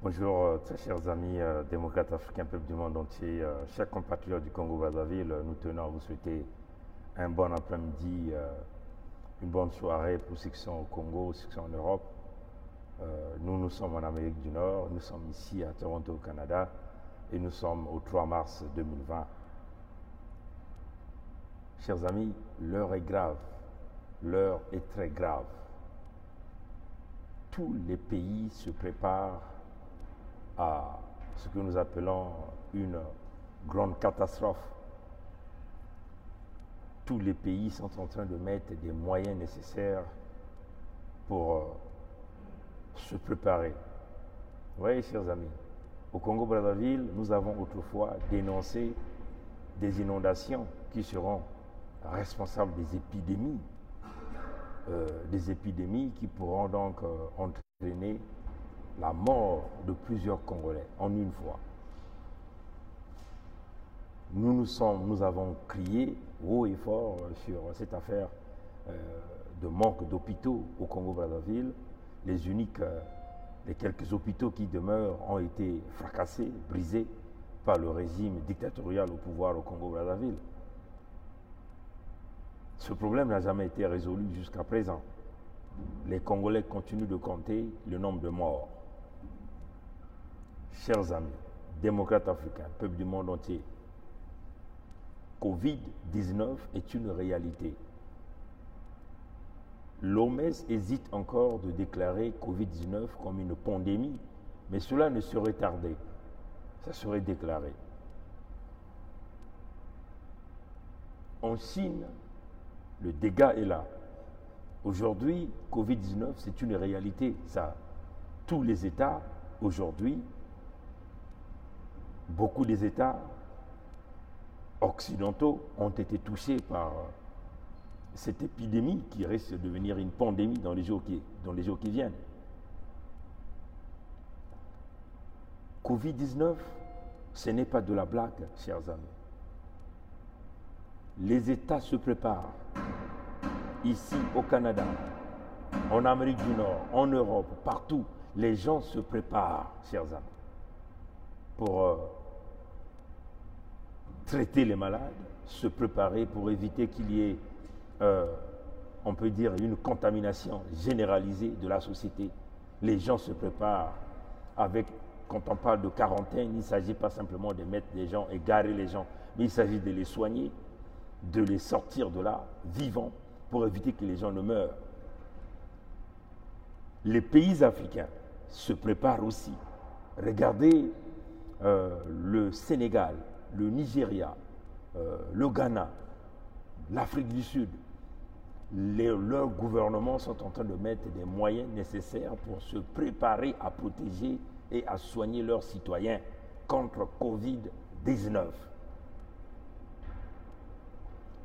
Bonjour, très chers amis démocrates africains, peuple du monde entier, chers compatriotes du Congo-Brazzaville, nous tenons à vous souhaiter un bon après-midi, une bonne soirée pour ceux qui sont au Congo, ceux qui sont en Europe. Nous sommes en Amérique du Nord, nous sommes ici à Toronto, au Canada, et nous sommes au 3 mars 2020. Chers amis, l'heure est grave, l'heure est très grave. Tous les pays se préparent à ce que nous appelons une grande catastrophe. Tous les pays sont en train de mettre des moyens nécessaires pour se préparer. Vous voyez, chers amis, au Congo-Brazzaville, nous avons autrefois dénoncé des inondations qui seront responsables des épidémies qui pourront donc entraîner la mort de plusieurs Congolais en une fois. Nous avons crié haut et fort sur cette affaire de manque d'hôpitaux au Congo-Brazzaville. Les quelques hôpitaux qui demeurent ont été fracassés, brisés par le régime dictatorial au pouvoir au Congo-Brazzaville. Ce problème n'a jamais été résolu jusqu'à présent. Les Congolais continuent de compter le nombre de morts. Chers amis, démocrates africains, peuple du monde entier, Covid-19 est une réalité. L'OMS hésite encore de déclarer Covid-19 comme une pandémie, mais cela ne serait tardé. Ça serait déclaré. En Chine, le dégât est là. Aujourd'hui, Covid-19, c'est une réalité. Ça, tous les États, aujourd'hui, beaucoup des États occidentaux ont été touchés par cette épidémie qui risque de devenir une pandémie dans les jours qui viennent. Covid-19, ce n'est pas de la blague, chers amis. Les États se préparent. Ici, au Canada, en Amérique du Nord, en Europe, partout, les gens se préparent, chers amis, pour traiter les malades, se préparer pour éviter qu'il y ait, on peut dire, une contamination généralisée de la société. Les gens se préparent quand on parle de quarantaine, il ne s'agit pas simplement de mettre les gens, égarer les gens, mais il s'agit de les soigner, de les sortir de là, vivants, pour éviter que les gens ne meurent. Les pays africains se préparent aussi. Regardez le Sénégal, le Nigeria, le Ghana, l'Afrique du Sud. Leurs gouvernements sont en train de mettre des moyens nécessaires pour se préparer à protéger et à soigner leurs citoyens contre Covid-19.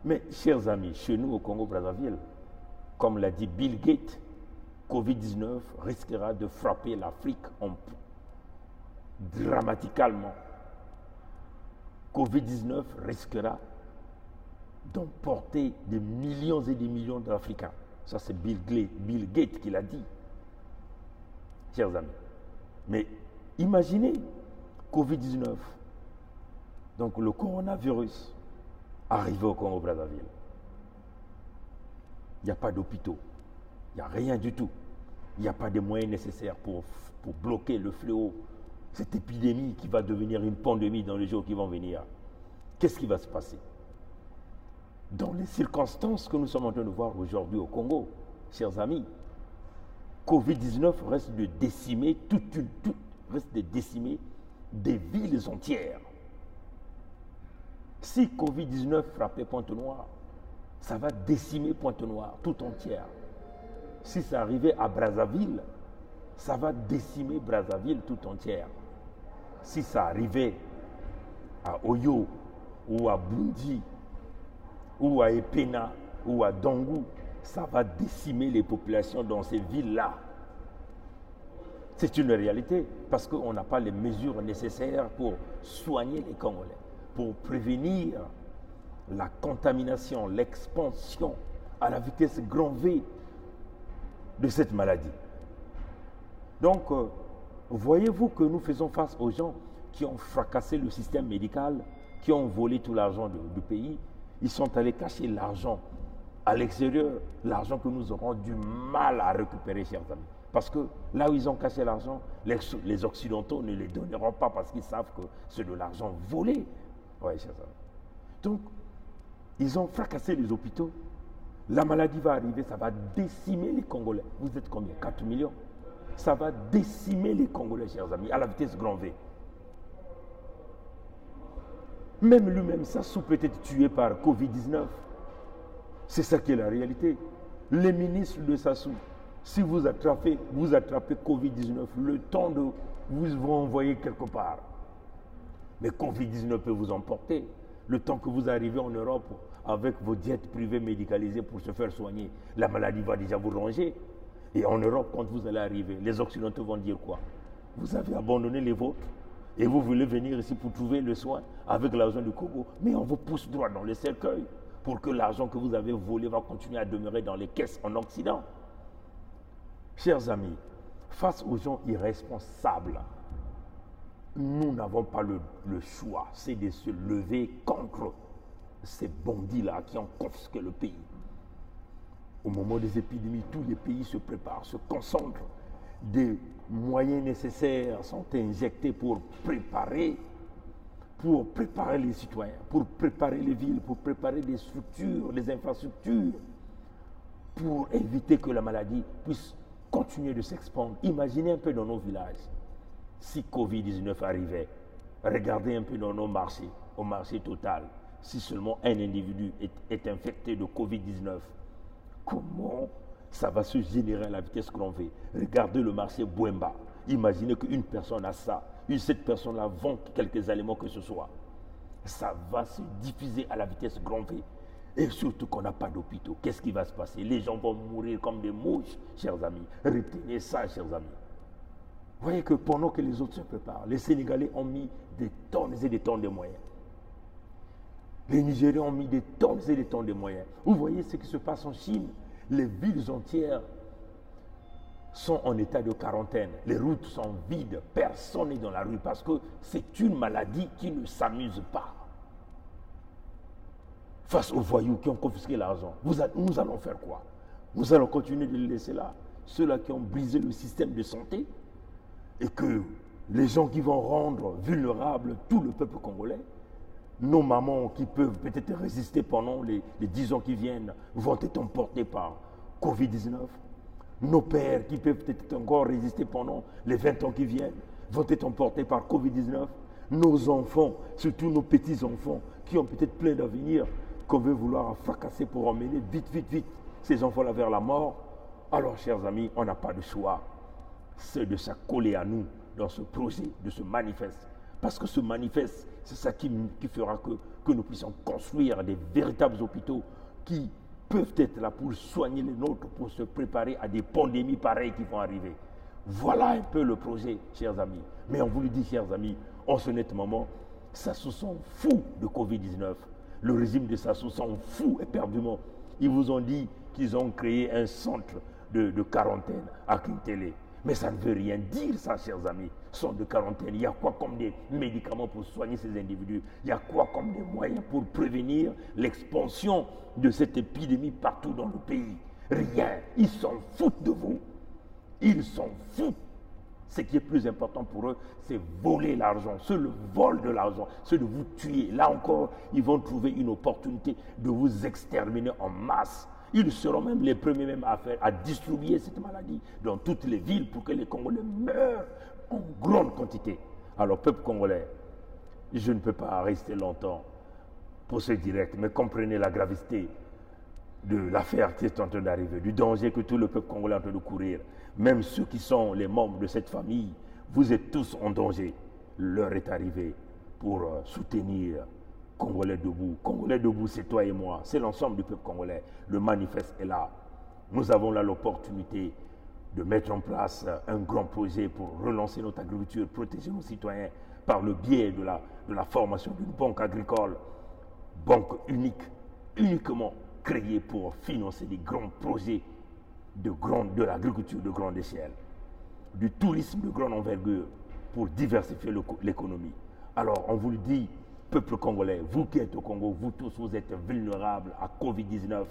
Mais, chers amis, chez nous au Congo-Brazzaville, comme l'a dit Bill Gates, Covid-19 risquera de frapper l'Afrique dramatiquement. Covid-19 risquera d'emporter des millions et des millions d'Africains. Ça, c'est Bill Gates qui l'a dit. Chers amis. Mais imaginez Covid-19, donc le coronavirus, arrivé au Congo-Brazzaville. Il n'y a pas d'hôpitaux, il n'y a rien du tout. Il n'y a pas de moyens nécessaires pour bloquer le fléau, cette épidémie qui va devenir une pandémie dans les jours qui vont venir. Qu'est-ce qui va se passer? Dans les circonstances que nous sommes en train de voir aujourd'hui au Congo, chers amis, Covid-19 reste de décimer des villes entières. Si Covid-19 frappait Pointe-Noire, ça va décimer Pointe-Noire tout entière. Si ça arrivait à Brazzaville, ça va décimer Brazzaville tout entière. Si ça arrivait à Oyo, ou à Bundi, ou à Epena, ou à Dongou, ça va décimer les populations dans ces villes-là. C'est une réalité, parce qu'on n'a pas les mesures nécessaires pour soigner les Congolais, pour prévenir la contamination, l'expansion à la vitesse grand V de cette maladie. Donc, Voyez-vous que nous faisons face aux gens qui ont fracassé le système médical, qui ont volé tout l'argent du pays. Ils sont allés cacher l'argent à l'extérieur, l'argent que nous aurons du mal à récupérer, chers amis. Parce que là où ils ont caché l'argent, les Occidentaux ne les donneront pas parce qu'ils savent que c'est de l'argent volé. Oui, chers amis. Donc, ils ont fracassé les hôpitaux. La maladie va arriver, ça va décimer les Congolais. Vous êtes combien? 4 millions. Ça va décimer les Congolais, chers amis, à la vitesse grand V. Même lui-même, Sassou peut être tué par Covid-19. C'est ça qui est la réalité. Les ministres de Sassou, si vous attrapez Covid-19, le temps de vous envoyer quelque part. Mais Covid-19 peut vous emporter. Le temps que vous arrivez en Europe avec vos diètes privées médicalisées pour se faire soigner, la maladie va déjà vous ronger. Et en Europe, quand vous allez arriver, les Occidentaux vont dire quoi? Vous avez abandonné les vôtres et vous voulez venir ici pour trouver le soin avec l'argent du Congo. Mais on vous pousse droit dans le cercueil pour que l'argent que vous avez volé va continuer à demeurer dans les caisses en Occident. Chers amis, face aux gens irresponsables, nous n'avons pas le choix, c'est de se lever contre ces bandits-là qui ont confisqué le pays. Au moment des épidémies, tous les pays se préparent, se concentrent. Des moyens nécessaires sont injectés pour préparer les citoyens, pour préparer les villes, pour préparer les structures, les infrastructures, pour éviter que la maladie puisse continuer de s'expandre. Imaginez un peu dans nos villages, si Covid-19 arrivait, regardez un peu dans nos marchés, au marché total, si seulement un individu est infecté de Covid-19, comment ça va se générer à la vitesse grand V? Regardez le marché Bouemba. Imaginez qu'une personne a ça. Cette personne-là vend quelques aliments que ce soit. Ça va se diffuser à la vitesse grand V. Et surtout qu'on n'a pas d'hôpitaux. Qu'est-ce qui va se passer? Les gens vont mourir comme des mouches, chers amis. Retenez ça, chers amis. Vous voyez que pendant que les autres se préparent, les Sénégalais ont mis des tonnes et des tonnes de moyens. Les Nigériens ont mis des tonnes et des tonnes de moyens. Vous voyez ce qui se passe en Chine. Les villes entières sont en état de quarantaine. Les routes sont vides. Personne n'est dans la rue parce que c'est une maladie qui ne s'amuse pas. Face aux voyous qui ont confisqué l'argent, nous allons faire quoi? Nous allons continuer de les laisser là. Ceux-là qui ont brisé le système de santé et que les gens qui vont rendre vulnérable tout le peuple congolais, nos mamans qui peuvent peut-être résister pendant les 10 ans qui viennent vont être emportés par Covid-19. Nos pères qui peuvent peut-être encore résister pendant les 20 ans qui viennent vont être emportés par Covid-19. Nos enfants, surtout nos petits-enfants qui ont peut-être plein d'avenir, qu'on veut vouloir fracasser pour emmener vite ces enfants-là vers la mort. Alors, chers amis, on n'a pas de choix. C'est de s'accoler à nous dans ce projet, de ce manifeste. Parce que ce manifeste, c'est ça qui fera que nous puissions construire des véritables hôpitaux qui peuvent être là pour soigner les nôtres, pour se préparer à des pandémies pareilles qui vont arriver. Voilà un peu le projet, chers amis. Mais on vous le dit, chers amis, en ce net moment, Sassou sont fous de Covid-19. Le régime de Sassou sont fous éperdument. Ils vous ont dit qu'ils ont créé un centre de quarantaine à Kintélé. Mais ça ne veut rien dire, ça, chers amis. Centre de quarantaine, il y a quoi comme des médicaments pour soigner ces individus? Il y a quoi comme des moyens pour prévenir l'expansion de cette épidémie partout dans le pays? Rien. Ils s'en foutent de vous. Ils s'en foutent. Ce qui est plus important pour eux, c'est voler l'argent. C'est le vol de l'argent. C'est de vous tuer. Là encore, ils vont trouver une opportunité de vous exterminer en masse. Ils seront même les premiers à distribuer cette maladie dans toutes les villes pour que les Congolais meurent en grande quantité. Alors, peuple congolais, je ne peux pas rester longtemps pour ce direct, mais comprenez la gravité de l'affaire qui est en train d'arriver, du danger que tout le peuple congolais est en train de courir. Même ceux qui sont les membres de cette famille, vous êtes tous en danger. L'heure est arrivée pour soutenir Congolais debout. Congolais debout, c'est toi et moi, c'est l'ensemble du peuple congolais. Le manifeste est là. Nous avons là l'opportunité de mettre en place un grand projet pour relancer notre agriculture, protéger nos citoyens par le biais de la formation d'une banque agricole, banque uniquement créée pour financer des grands projets de l'agriculture de grande échelle. du tourisme de grande envergure pour diversifier l'économie. Alors, on vous le dit, peuple congolais, vous qui êtes au Congo, vous tous, vous êtes vulnérables à Covid-19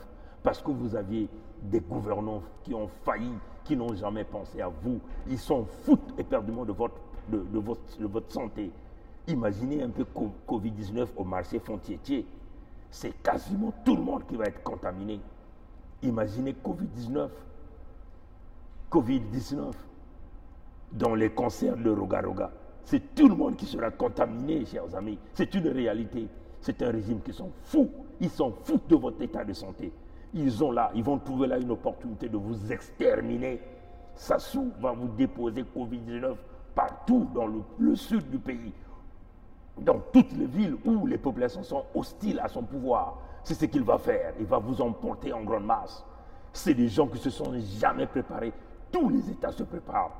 parce que vous aviez des gouvernants qui ont failli, qui n'ont jamais pensé à vous. Ils s'en foutent éperdument de votre santé. Imaginez un peu Covid-19 au marché Fontietier. C'est quasiment tout le monde qui va être contaminé. Imaginez Covid-19 dans les concerts de Roga-Roga. C'est tout le monde qui sera contaminé, chers amis. C'est une réalité. C'est un régime qui s'en fout. Ils s'en foutent de votre état de santé. Ils vont trouver là une opportunité de vous exterminer. Sassou va vous déposer Covid-19 partout dans le sud du pays. Dans toutes les villes où les populations sont hostiles à son pouvoir. C'est ce qu'il va faire. Il va vous emporter en grande masse. C'est des gens qui ne se sont jamais préparés. Tous les États se préparent.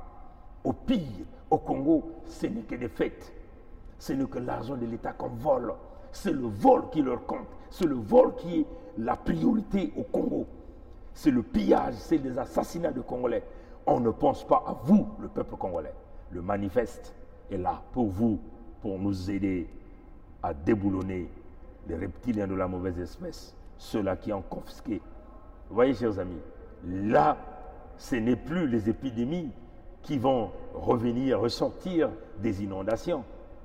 Au pire, au Congo, ce n'est que des fêtes. Ce n'est que l'argent de l'État qu'on vole. C'est le vol qui leur compte. C'est le vol qui est la priorité au Congo. C'est le pillage, c'est les assassinats de Congolais. On ne pense pas à vous, le peuple congolais. Le manifeste est là pour vous, pour nous aider à déboulonner les reptiliens de la mauvaise espèce, ceux-là qui ont confisqué. Vous voyez, chers amis, là, ce n'est plus les épidémies qui vont revenir, ressortir des inondations.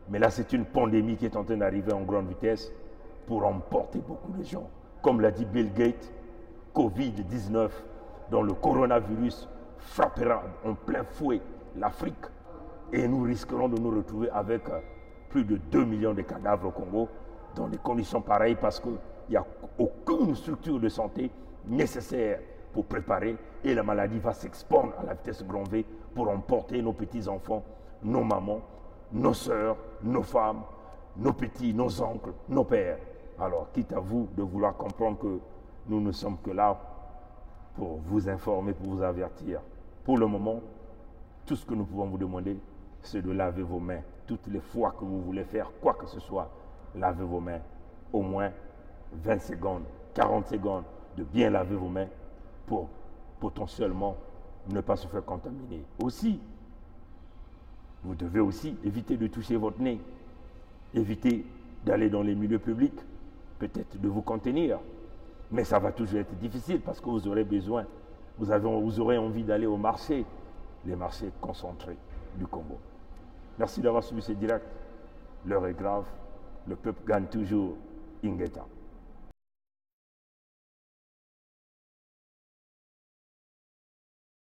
Mais là, c'est une pandémie qui est en train d'arriver en grande vitesse pour emporter beaucoup de gens. Comme l'a dit Bill Gates, Covid-19, dont le coronavirus frappera en plein fouet l'Afrique. Et nous risquerons de nous retrouver avec plus de 2 millions de cadavres au Congo dans des conditions pareilles parce qu'il n'y a aucune structure de santé nécessaire pour préparer et la maladie va s'expandre à la vitesse grand V pour emporter nos petits-enfants, nos mamans, nos sœurs, nos femmes, nos petits, nos oncles, nos pères. Alors, quitte à vous de vouloir comprendre que nous ne sommes que là pour vous informer, pour vous avertir. Pour le moment, tout ce que nous pouvons vous demander, c'est de laver vos mains. Toutes les fois que vous voulez faire quoi que ce soit, lavez vos mains. Au moins 20 secondes, 40 secondes, de bien laver vos mains pour potentiellement ne pas se faire contaminer. Aussi, vous devez aussi éviter de toucher votre nez. Éviter d'aller dans les milieux publics, peut-être de vous contenir. Mais ça va toujours être difficile parce que vous aurez besoin, vous aurez envie d'aller au marché, les marchés concentrés du Congo. Merci d'avoir suivi ce direct. L'heure est grave. Le peuple gagne toujours. Ingeta.